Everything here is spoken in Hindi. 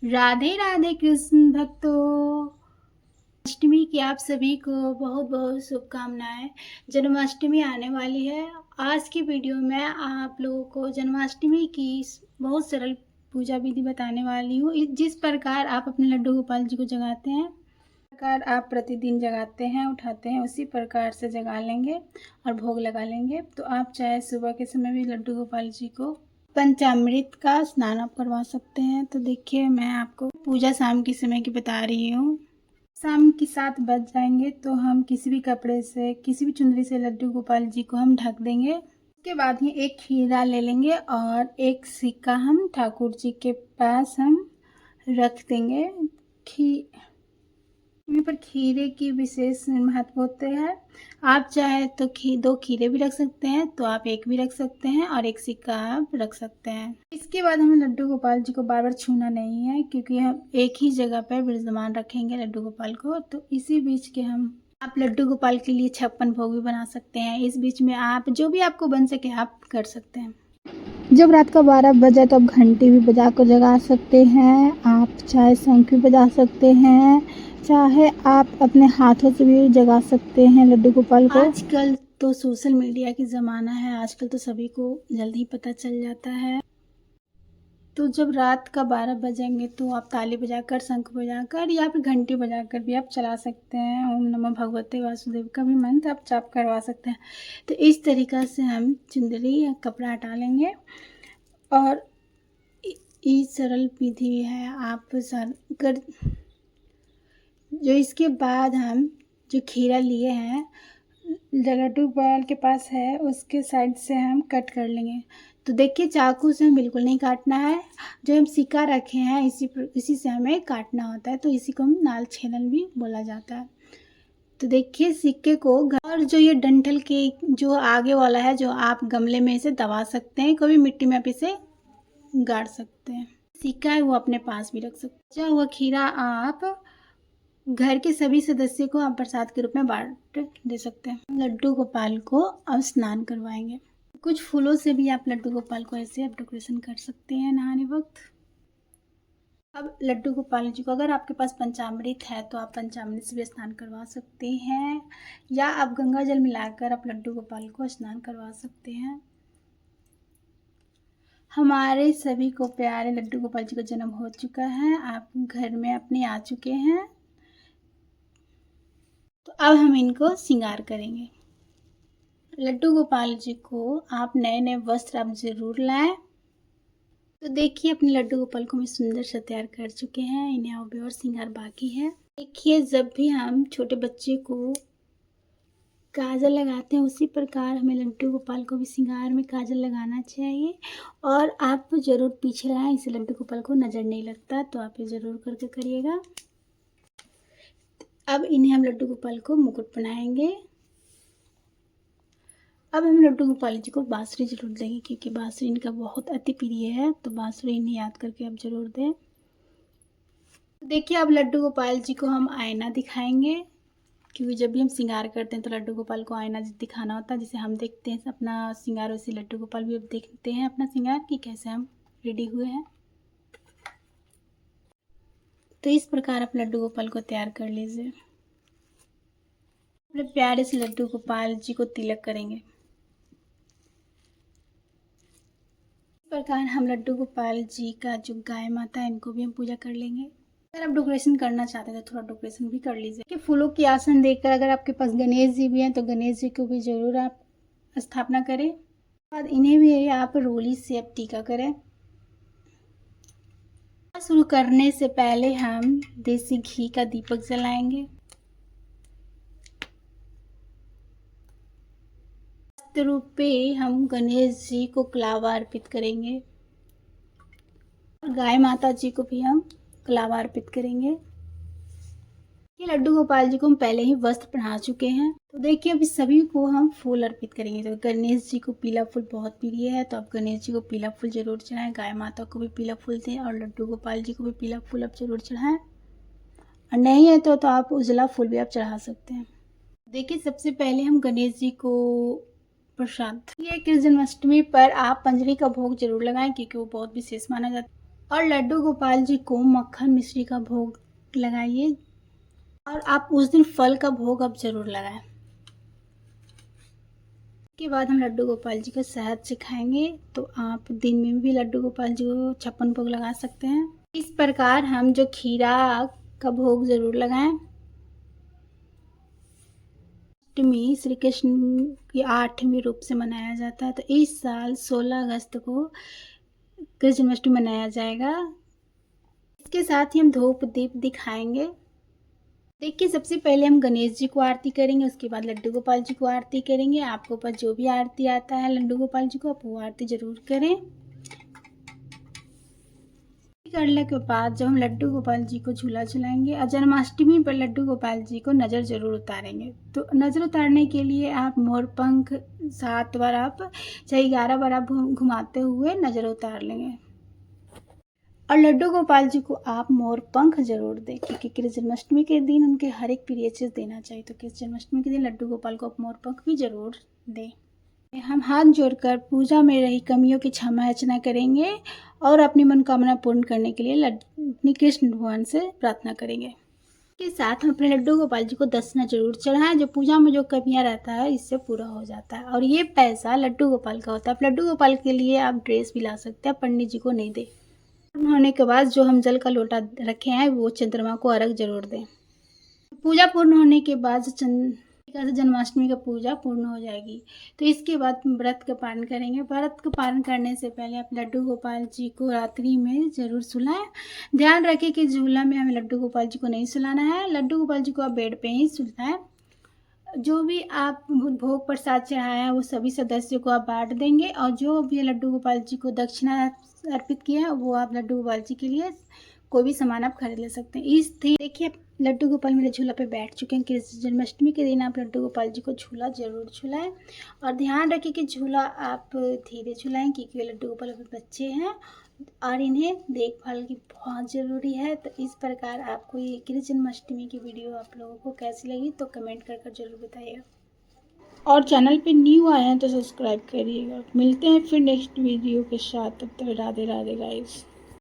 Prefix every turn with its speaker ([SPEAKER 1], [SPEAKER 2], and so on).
[SPEAKER 1] राधे राधे कृष्ण भक्तों। अष्टमी की आप सभी को बहुत बहुत शुभकामनाएं। जन्माष्टमी आने वाली है। आज की वीडियो में आप लोगों को जन्माष्टमी की बहुत सरल पूजा विधि बताने वाली हूँ। जिस प्रकार आप अपने लड्डू गोपाल जी को जगाते हैं, प्रकार आप प्रतिदिन जगाते हैं, उठाते हैं, उसी प्रकार से जगा लेंगे और भोग लगा लेंगे। तो आप चाहे सुबह के समय भी लड्डू गोपाल जी को पंचामृत का स्नान आप करवा सकते हैं। तो देखिए, मैं आपको पूजा शाम के समय की बता रही हूँ। शाम की 7 बज जाएंगे तो हम किसी भी कपड़े से, किसी भी चुनरी से लड्डू गोपाल जी को हम ढक देंगे। उसके बाद ही एक खीरा ले लेंगे और एक सिक्का हम ठाकुर जी के पास हम रख देंगे। पर खीरे की विशेष महत्व होते हैं। आप चाहे तो 2 खीरे भी रख सकते हैं, तो आप एक भी रख सकते हैं और एक सिक्का आप रख सकते हैं। इसके बाद हमें लड्डू गोपाल जी को बार बार छूना नहीं है, क्योंकि हम एक ही जगह पर विराजमान रखेंगे लड्डू गोपाल को। तो इसी बीच के आप लड्डू गोपाल के लिए 56 भोग भी बना सकते हैं। इस बीच में आप जो भी आपको बन सके आप कर सकते हैं। जब रात का 12 बजे तो आप घंटी भी बजा कर जगा सकते हैं। आप चाहे शंख भी बजा सकते हैं, चाहे आप अपने हाथों से भी जगा सकते हैं लड्डू गोपाल को। आजकल तो सोशल मीडिया की ज़माना है, आजकल तो सभी को जल्दी पता चल जाता है। तो जब रात का 12 बजेंगे तो आप ताली बजाकर, शंख बजाकर या फिर घंटी बजाकर भी आप चला सकते हैं। ओम नमः भगवते वासुदेव का भी मंत्र आप जाप करवा सकते हैं। तो इस तरीक़ा से हम चुंदरी या कपड़ा हटा लेंगे और ये सरल विधि है। आप कर जो इसके बाद हम जो खीरा लिए हैं, जो लड्डू गोपाल के पास है, उसके साइड से हम कट कर लेंगे। तो देखिए, चाकू से हम बिल्कुल नहीं काटना है। जो हम सिक्का रखे हैं इसी से हमें काटना होता है। तो इसी को हम नाल छेदन भी बोला जाता है। तो देखिए, सिक्के को और जो ये डंठल के जो आगे वाला है, जो आप गमले में इसे दबा सकते हैं, कभी मिट्टी में आप इसे गाड़ सकते हैं। सिक्का है वो अपने पास भी रख सकते हैं। बचा हुआ खीरा आप घर के सभी सदस्य को आप प्रसाद के रूप में बांट दे सकते हैं। लड्डू गोपाल को अब स्नान करवाएंगे। कुछ फूलों से भी आप लड्डू गोपाल को ऐसे आप डेकोरेशन कर सकते हैं नहाने वक्त। अब लड्डू गोपाल जी को, अगर आपके पास पंचामृत है तो आप पंचामृत से भी स्नान करवा सकते हैं, या आप गंगा जल मिलाकर आप लड्डू गोपाल को स्नान करवा सकते हैं। हमारे सभी को प्यारे लड्डू गोपाल जी का जन्म हो चुका है, आप घर में अपने आ चुके हैं। तो अब हम इनको श्रृंगार करेंगे। लड्डू गोपाल जी को आप नए नए वस्त्र आप ज़रूर लाएं। तो देखिए, अपने लड्डू गोपाल को हम सुंदर से तैयार कर चुके हैं। इन्हें अभी और श्रृंगार बाकी है। देखिए, जब भी हम छोटे बच्चे को काजल लगाते हैं, उसी प्रकार हमें लड्डू गोपाल को भी श्रृंगार में काजल लगाना चाहिए। और आप ज़रूर पीछे लगाएं, इससे लड्डू गोपाल को नज़र नहीं लगता। तो आप ये ज़रूर करके करिएगा। अब इन्हें हम लड्डू गोपाल को मुकुट बनाएंगे। अब हम लड्डू गोपाल जी को बांसुरी जरूर देंगे, क्योंकि बांसुरी इनका बहुत अति प्रिय है। तो बांसुरी इन्हें याद करके आप जरूर दें। देखिए, अब लड्डू गोपाल जी को हम आईना दिखाएंगे, क्योंकि जब भी हम श्रृंगार करते हैं तो लड्डू गोपाल को आईना दिखाना होता है। जिसे हम देखते हैं अपना श्रृंगार, वैसे लड्डू गोपाल भी अब देखते हैं अपना श्रृंगार कि कैसे हम रेडी हुए हैं। तो इस प्रकार आप लड्डू गोपाल को तैयार कर लीजिए। अपने प्यारे से लड्डू गोपाल जी को तिलक करेंगे। इस प्रकार हम लड्डू गोपाल जी का जो गाय माता है, इनको भी हम पूजा कर लेंगे। अगर आप डेकोरेशन करना चाहते हैं तो थोड़ा डेकोरेशन भी कर लीजिए। कि फूलों की आसन देकर, अगर आपके पास गणेश जी भी हैं तो गणेश जी को भी ज़रूर आप स्थापना करें। बाद इन्हें भी आप रोली से आप टीका करें। शुरू करने से पहले हम देसी घी का दीपक जलाएंगे। रूप पे हम गणेश जी को कलावा अर्पित करेंगे। गाय माता जी को भी हम कलावा अर्पित करेंगे। ये लड्डू गोपाल जी को हम पहले ही वस्त्र पहना चुके हैं। तो देखिए, अभी सभी को हम फूल अर्पित करेंगे। तो गणेश जी को पीला फूल बहुत प्रिय है, तो आप गणेश जी को पीला फूल जरूर चढ़ाएं। गाय माता को भी पीला फूल दें और लड्डू गोपाल जी को भी पीला फूल आप जरूर चढ़ाएं। और नहीं है तो आप उजला फूल भी आप चढ़ा सकते हैं। देखिए, सबसे पहले हम गणेश जी को प्रसाद, ये कृष्ण जन्माष्टमी पर आप पंजरी का भोग जरूर लगाएं, क्योंकि वो बहुत विशेष माना जाता है। और लड्डू गोपाल जी को मक्खन मिश्री का भोग लगाइए और आप उस दिन फल का भोग आप ज़रूर लगाएं। इसके बाद हम लड्डू गोपाल जी को शहद से खाएंगे, तो आप दिन में भी लड्डू गोपाल जी को 56 भोग लगा सकते हैं। इस प्रकार हम जो खीरा का भोग ज़रूर लगाएं। अष्टमी श्री कृष्ण की 8वीं रूप से मनाया जाता है, तो इस साल 16 अगस्त को कृष्ण जन्माष्टमी मनाया जाएगा। इसके साथ ही हम धूप दीप दिखाएंगे। देखिए, सबसे पहले हम गणेश जी को आरती करेंगे, उसके बाद लड्डू गोपाल जी को आरती करेंगे। आपके ऊपर जो भी आरती आता है लड्डू गोपाल जी को, आप वो आरती जरूर करें। करने के बाद जब हम लड्डू गोपाल जी को झूला झुलाएंगे और जन्माष्टमी पर लड्डू गोपाल जी को नज़र जरूर उतारेंगे। तो नज़र उतारने के लिए आप मोर पंख 7 बार आप चाहे 11 बार आप घुमाते हुए नज़र उतार लेंगे। और लड्डू गोपाल जी को आप मोर पंख जरूर दें, क्योंकि कृष्ण जन्माष्टमी के दिन उनके हर एक प्रिय चीज़ देना चाहिए। तो कृष्ण जन्माष्टमी के दिन लड्डू गोपाल को आप मोर पंख भी जरूर दें। हम हाथ जोड़कर पूजा में रही कमियों की क्षमा याचना करेंगे और अपनी मनोकामना पूर्ण करने के लिए अपनी कृष्ण भगवान से प्रार्थना करेंगे। इसके साथ हम अपने लड्डू गोपाल जी को दक्षिणा जरूर चढ़ाएं, जो पूजा में जो कमियां रहता है इससे पूरा हो जाता है। और ये पैसा लड्डू गोपाल का होता है। आप लड्डू गोपाल के लिए आप ड्रेस भी ला सकते हैं, पंडित जी को नहीं दे। होने के बाद जो हम जल का लोटा रखे हैं वो चंद्रमा को अर्घ जरूर दें। पूजा पूर्ण होने के बाद जन्माष्टमी का पूजा पूर्ण हो जाएगी। तो इसके बाद व्रत का पालन करेंगे। व्रत का पालन करने से पहले आप लड्डू गोपाल जी को रात्रि में ज़रूर सुलाएं। ध्यान रखें कि झूला में हमें लड्डू गोपाल जी को नहीं सुलाना है। लड्डू गोपाल जी को आप बेड पे ही सुलाएं। जो भी आप भोग प्रसाद चढ़ाया है वो सभी सदस्यों को आप बांट देंगे, और जो भी लड्डू गोपाल जी को दक्षिणा अर्पित किया है वो आप लड्डू गोपाल जी के लिए कोई भी सामान आप खरीद ले सकते हैं। इस देखिए, लड्डू गोपाल मेरे झूला पे बैठ चुके हैं। कृष्ण जन्माष्टमी के दिन आप लड्डू गोपाल जी को झूला जरूर झुलाएं, और ध्यान रखें कि झूला आप धीरे झुलाएं, क्योंकि लड्डू गोपाल अभी बच्चे हैं और इन्हें देखभाल की बहुत ज़रूरी है। तो इस प्रकार आपको ये कृष्ण जन्माष्टमी की वीडियो आप लोगों को कैसी लगी तो कमेंट कर जरूर बताइएगा, और चैनल पे न्यू आए हैं तो सब्सक्राइब करिएगा। मिलते हैं फिर नेक्स्ट वीडियो के साथ, तब तक राधे राधे गाइस।